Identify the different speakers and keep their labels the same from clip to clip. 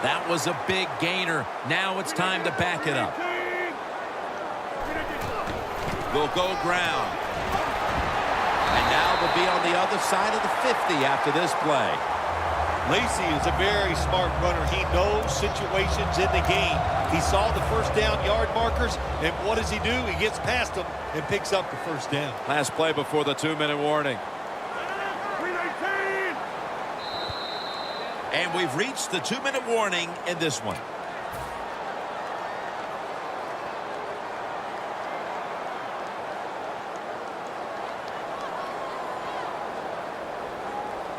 Speaker 1: That was a big gainer. Now it's time to back it up. They'll go ground. And now they'll be on the other side of the 50 after this play.
Speaker 2: Lacy is a very smart runner. He knows situations in the game. He saw the first down yard markers, and what does he do? He gets past them and picks up the first down.
Speaker 1: Last play before the 2-minute warning. And we've reached the 2-minute warning in this one.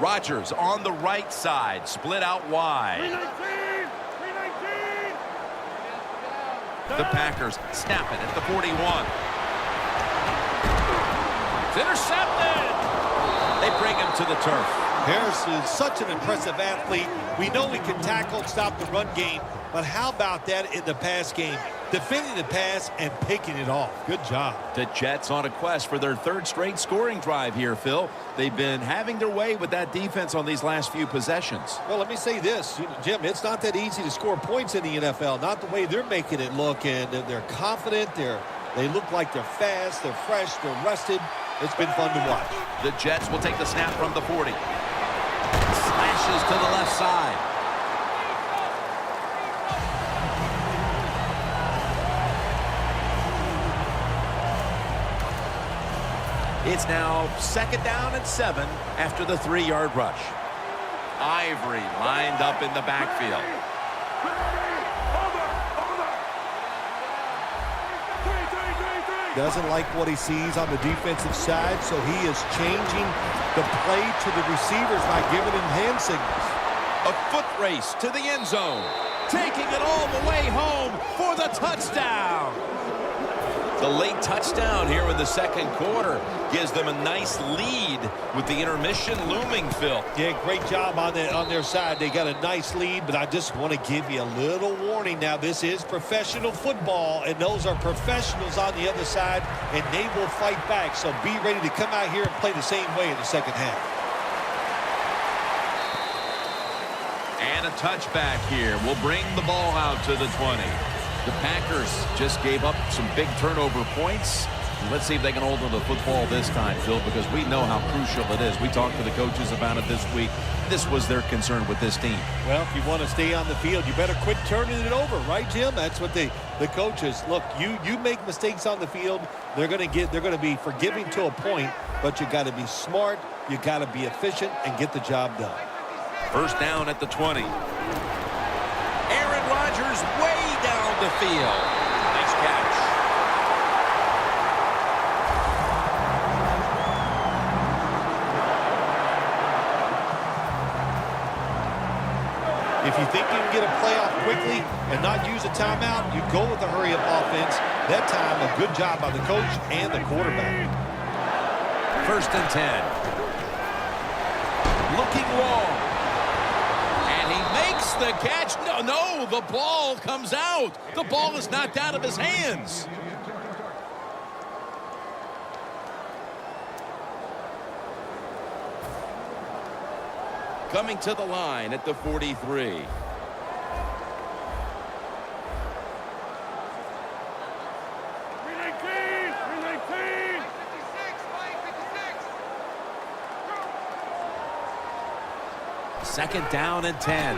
Speaker 1: Rodgers on the right side, split out wide. The Packers snap it at the 41. It's intercepted. They bring him to the turf.
Speaker 2: Harris is such an impressive athlete. We know he can tackle and stop the run game, but how about that in the pass game? Defending the pass and picking it off. Good job.
Speaker 1: The Jets on a quest for their third straight scoring drive here, Phil. They've been having their way with that defense on these last few possessions.
Speaker 2: Well, let me say this, Jim, it's not that easy to score points in the NFL, not the way they're making it look, and they're confident, they look like they're fast, they're fresh, they're rested. It's been fun to watch.
Speaker 1: The Jets will take the snap from the 40. Slashes to the left side. It's now 2nd down and 7 after the 3-yard rush. Ivory lined up in the backfield.
Speaker 2: Doesn't like what he sees on the defensive side, so he is changing the play to the receivers by giving him hand signals.
Speaker 1: A foot race to the end zone. Taking it all the way home for the touchdown. The late touchdown here in the second quarter gives them a nice lead with the intermission looming, Phil.
Speaker 2: Yeah, great job on their side. They got a nice lead, but I just want to give you a little warning now. This is professional football, and those are professionals on the other side, and they will fight back. So be ready to come out here and play the same way in the second half.
Speaker 1: And a touchback here will bring the ball out to the 20. The Packers just gave up some big turnover points. Let's see if they can hold on to the football this time, Phil, because we know how crucial it is. We talked to the coaches about it this week. This was their concern with this team. Well,
Speaker 2: if you want to stay on the field, you better quit turning it over, right, Jim? That's what the coaches look. You make mistakes on the field, they're going to be forgiving to a point, but you got to be smart, you got to be efficient, and get the job done.
Speaker 1: First down at the 20. Aaron Rodgers way down the field. Nice catch.
Speaker 2: If you think you can get a playoff quickly and not use a timeout, you go with the hurry-up offense. That time, a good job by the coach and the quarterback.
Speaker 1: 1st and 10. Looking long. The catch. No, the ball comes out. The ball is knocked out of his hands. Coming to the line at the 43. Second down and 10.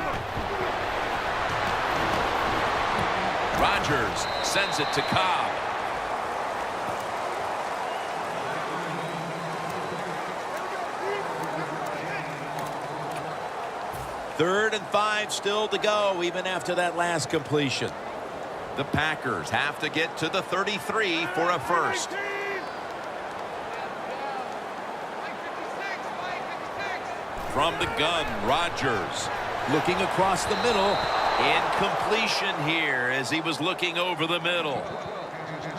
Speaker 1: Rodgers sends it to Cobb. Third and 5 still to go, even after that last completion. The Packers have to get to the 33 for a first. From the gun, Rodgers looking across the middle. Incompletion here as he was looking over the middle.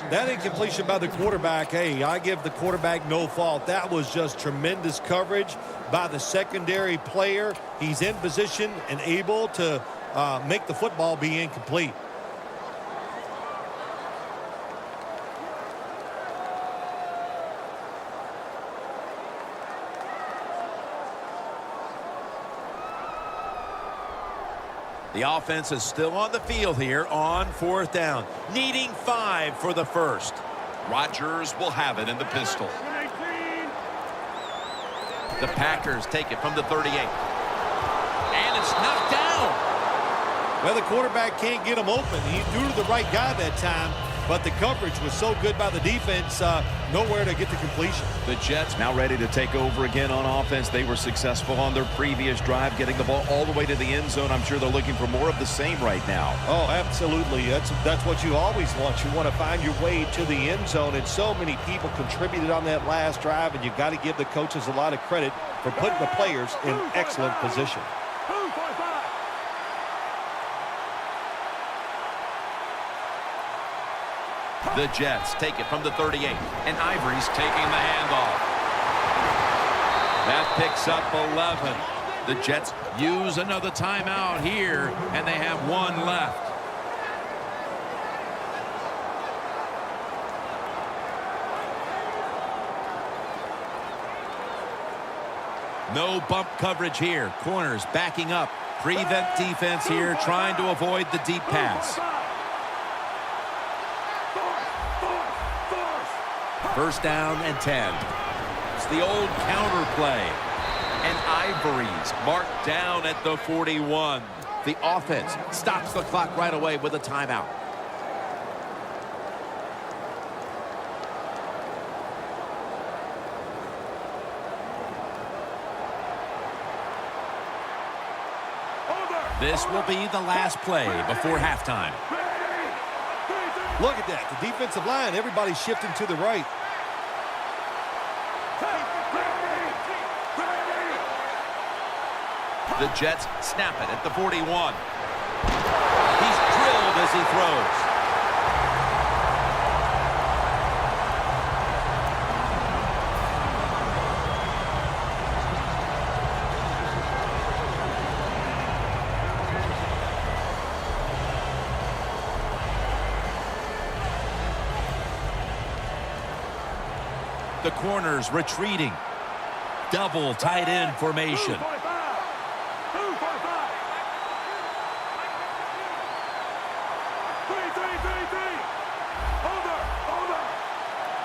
Speaker 2: That incompletion by the quarterback, hey, I give the quarterback no fault. That was just tremendous coverage by the secondary player. He's in position and able to make the football be incomplete.
Speaker 1: The offense is still on the field here on 4th down, needing 5 for the first. Rodgers will have it in the pistol. The Packers take it from the 38. And it's knocked down.
Speaker 2: Well, the quarterback can't get him open. He threw to the right guy that time, but the coverage was so good by the defense, nowhere to get the completion.
Speaker 1: The Jets now ready to take over again on offense. They were successful on their previous drive, getting the ball all the way to the end zone. I'm sure they're looking for more of the same right now.
Speaker 2: Oh, absolutely. That's what you always want. You want to find your way to the end zone, and so many people contributed on that last drive, and you've got to give the coaches a lot of credit for putting the players in excellent position.
Speaker 1: The Jets take it from the 38, and Ivory's taking the handoff. That picks up 11. The Jets use another timeout here, and they have 1 left. No bump coverage here. Corners backing up. Prevent defense here, trying to avoid the deep pass. 1st down and 10. It's the old counter play. And Ivory's marked down at the 41. The offense stops the clock right away with a timeout. This will be the last play before halftime.
Speaker 2: Look at that. The defensive line, everybody's shifting to the right.
Speaker 1: The Jets snap it at the 41. He's drilled as he throws. The corners retreating. Double tight end formation.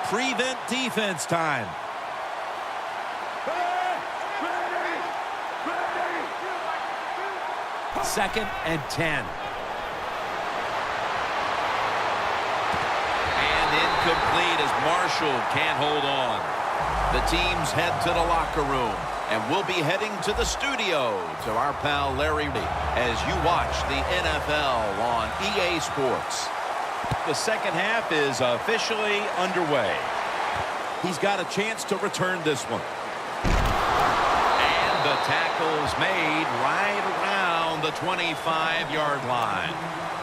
Speaker 1: Prevent defense time. Second and 10. And incomplete as Marshall can't hold on. The teams head to the locker room, and we'll be heading to the studio to our pal Larry as you watch the NFL on EA Sports. The second half is officially underway. He's got a chance to return this one. And the tackle's made right around the 25-yard line.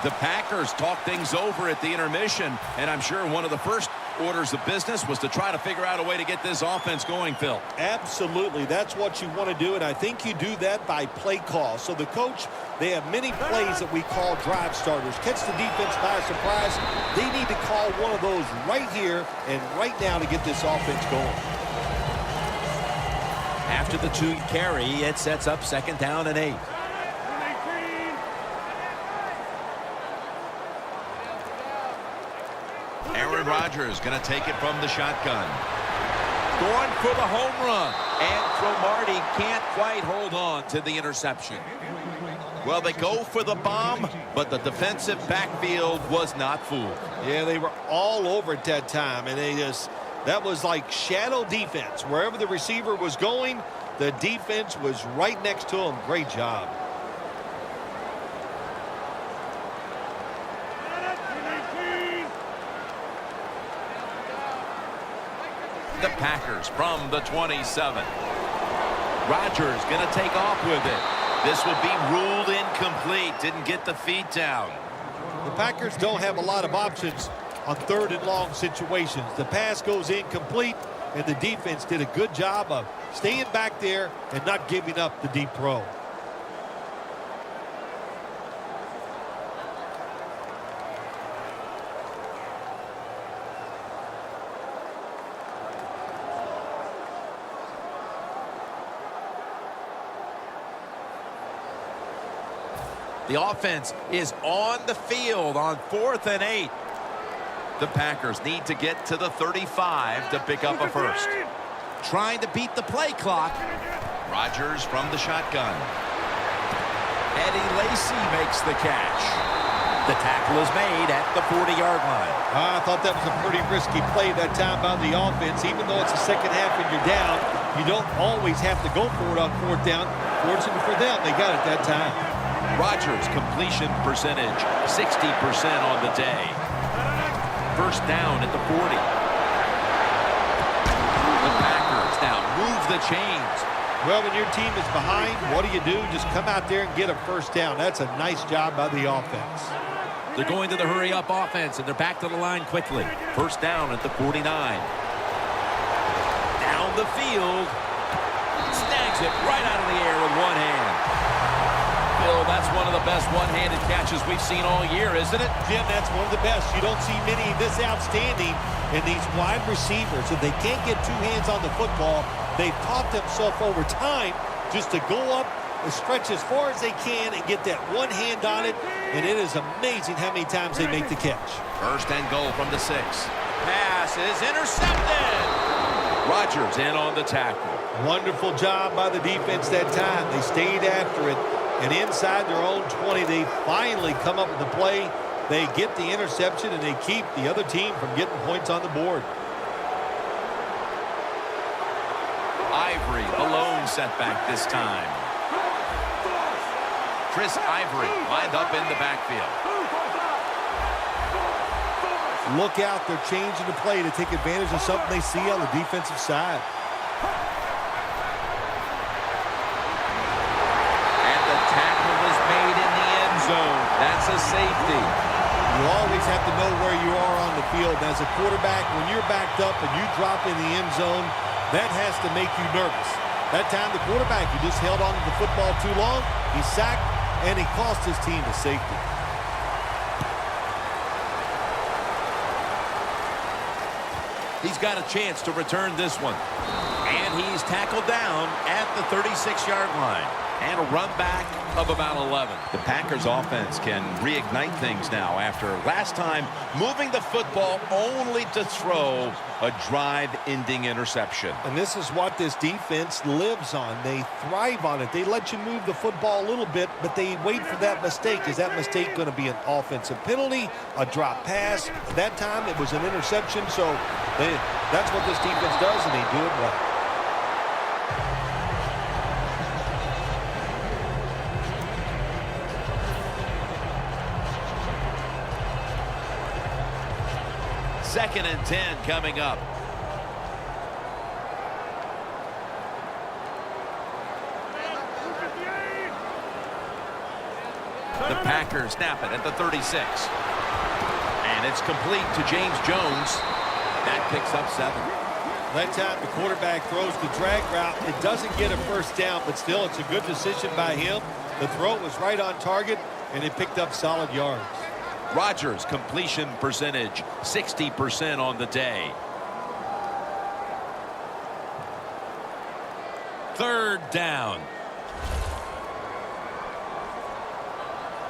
Speaker 1: The Packers talked things over at the intermission, and I'm sure one of the first orders of business was to try to figure out a way to get this offense going, Phil.
Speaker 2: Absolutely. That's what you want to do, and I think you do that by play call. So the coach, they have many plays that we call drive starters. Catch the defense by surprise. They need to call one of those right here and right now to get this offense going.
Speaker 1: After the 2 carry, it sets up 2nd down and 8. Aaron Rodgers going to take it from the shotgun. Going for the home run. And Cromartie can't quite hold on to the interception. Well, they go for the bomb, but the defensive backfield was not fooled.
Speaker 2: Yeah, they were all over at that time, and that was like shadow defense. Wherever the receiver was going, the defense was right next to him. Great job.
Speaker 1: The Packers from the 27. Rodgers going to take off with it. This will be ruled incomplete. Didn't get the feet down.
Speaker 2: The Packers don't have a lot of options on 3rd and long situations. The pass goes incomplete, and the defense did a good job of staying back there and not giving up the deep throw.
Speaker 1: The offense is on the field on 4th and 8. The Packers need to get to the 35 to pick up a first. Trying to beat the play clock. Rodgers from the shotgun. Eddie Lacy makes the catch. The tackle is made at the 40-yard line.
Speaker 2: I thought that was a pretty risky play that time by the offense. Even though it's the second half and you're down, you don't always have to go for it on 4th down. Fortunately for them, they got it that time.
Speaker 1: Rodgers' completion percentage, 60% on the day. First down at the 40. The Packers now move the chains.
Speaker 2: Well, when your team is behind, what do? Just come out there and get a first down. That's a nice job by the offense.
Speaker 1: They're going to the hurry-up offense, and they're back to the line quickly. First down at the 49. Down the field. Snags it right out of the air with one hand. Bill, that's one of the best one-handed catches we've seen all year, isn't it?
Speaker 2: Jim, that's one of the best. You don't see many this outstanding. And these wide receivers, if they can't get two hands on the football, they've taught themselves over time just to go up and stretch as far as they can and get that one hand on it. And it is amazing how many times they make the catch.
Speaker 1: First and goal from the 6. Pass is intercepted. Rodgers in on the tackle.
Speaker 2: Wonderful job by the defense that time. They stayed after it. And inside their own 20, they finally come up with the play. They get the interception, and they keep the other team from getting points on the board.
Speaker 1: Ivory, a lone setback this time. Chris Ivory lined up in the backfield.
Speaker 2: Look out, they're changing the play to take advantage of something they see on the defensive side.
Speaker 1: And the tackle is made in the end zone. That's a safety.
Speaker 2: You always have to know where you are on the field. As a quarterback, when you're backed up and you drop in the end zone, that has to make you nervous. That time, the quarterback, he just held on to the football too long. He sacked, and he cost his team a safety.
Speaker 1: He's got a chance to return this one. And he's tackled down at the 36-yard line. And a run back of about 11. The Packers offense can reignite things now after last time moving the football only to throw a drive-ending interception.
Speaker 2: And this is what this defense lives on. They thrive on it. They let you move the football a little bit, but they wait for that mistake. Is that mistake going to be an offensive penalty, a drop pass? That time it was an interception, so that's what this defense does, and they do it well.
Speaker 1: Second and 10 coming up. The Packers snap it at the 36. And it's complete to James Jones. That picks up 7.
Speaker 2: That time the quarterback throws the drag route. It doesn't get a first down, but still it's a good decision by him. The throw was right on target, and it picked up solid yards.
Speaker 1: Rodgers' completion percentage, 60% on the day. Third down.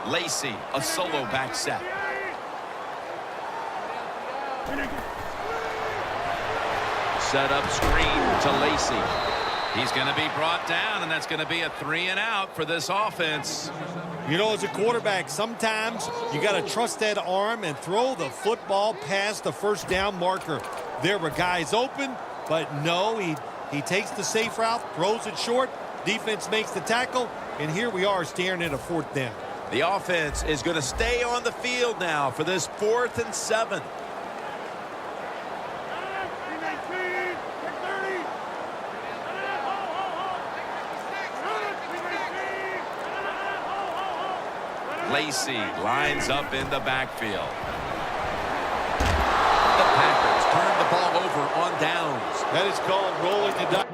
Speaker 1: Lacy, a solo back set. Set up screen to Lacy. He's going to be brought down, and that's going to be a 3 and out for this offense.
Speaker 2: You know, as a quarterback, sometimes you got to trust that arm and throw the football past the first down marker. There were guys open, but no, he takes the safe route, throws it short, defense makes the tackle, and here we are staring at a 4th down.
Speaker 1: The offense is going to stay on the field now for this 4th and 7. Lacy lines up in the backfield. The Packers turn the ball over on downs.
Speaker 2: That is called rolling the dice.